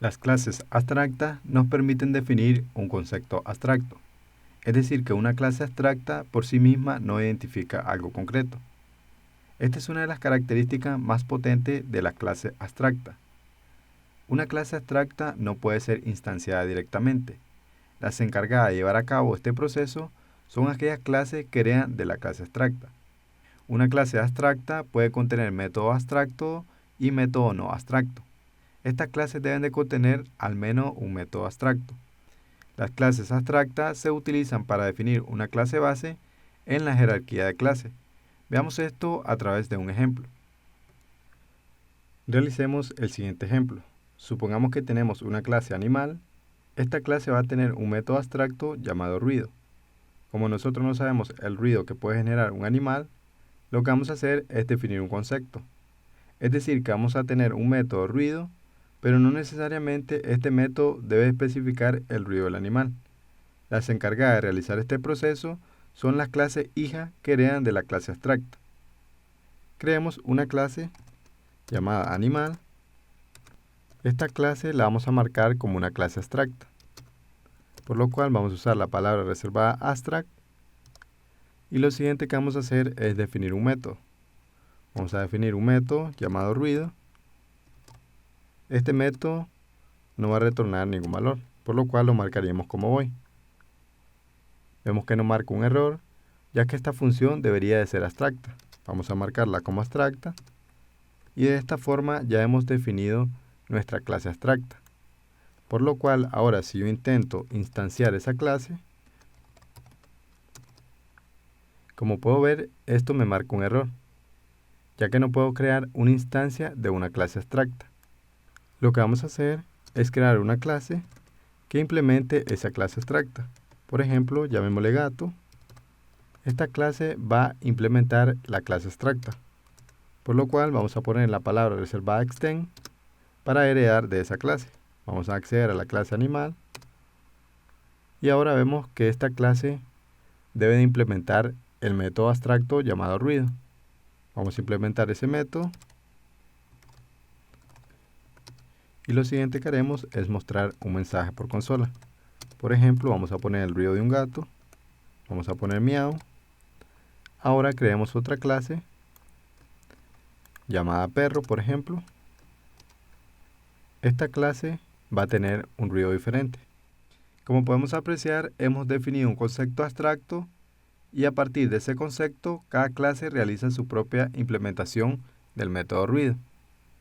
Las clases abstractas nos permiten definir un concepto abstracto, es decir, que una clase abstracta por sí misma no identifica algo concreto. Esta es una de las características más potentes de las clases abstractas. Una clase abstracta no puede ser instanciada directamente. Las encargadas de llevar a cabo este proceso son aquellas clases que crean de la clase abstracta. Una clase abstracta puede contener método abstracto y método no abstracto. Estas clases deben de contener al menos un método abstracto. Las clases abstractas se utilizan para definir una clase base en la jerarquía de clases. Veamos esto a través de un ejemplo. Realicemos el siguiente ejemplo. Supongamos que tenemos una clase animal. Esta clase va a tener un método abstracto llamado ruido. Como nosotros no sabemos el ruido que puede generar un animal, lo que vamos a hacer es definir un concepto. Es decir, que vamos a tener un método ruido, pero no necesariamente este método debe especificar el ruido del animal. Las encargadas de realizar este proceso son las clases hijas que heredan de la clase abstracta. Creemos una clase llamada animal. Esta clase la vamos a marcar como una clase abstracta, por lo cual vamos a usar la palabra reservada abstract. Y lo siguiente que vamos a hacer es definir un método. Vamos a definir un método llamado ruido. Este método no va a retornar ningún valor, por lo cual lo marcaríamos como void. Vemos que nos marca un error, ya que esta función debería de ser abstracta. Vamos a marcarla como abstracta. Y de esta forma ya hemos definido nuestra clase abstracta. Por lo cual, ahora si yo intento instanciar esa clase, como puedo ver, esto me marca un error, ya que no puedo crear una instancia de una clase abstracta. Lo que vamos a hacer es crear una clase que implemente esa clase abstracta. Por ejemplo, llamémosle gato. Esta clase va a implementar la clase abstracta, por lo cual vamos a poner la palabra reservada extend para heredar de esa clase. Vamos a acceder a la clase animal y ahora vemos que esta clase debe de implementar el método abstracto llamado ruido. Vamos a implementar ese método y lo siguiente que haremos es mostrar un mensaje por consola. Por ejemplo, vamos a poner el ruido de un gato, vamos a poner miau. Ahora creemos otra clase llamada perro, por ejemplo. Esta clase va a tener un ruido diferente. Como podemos apreciar, hemos definido un concepto abstracto y a partir de ese concepto, cada clase realiza su propia implementación del método ruido.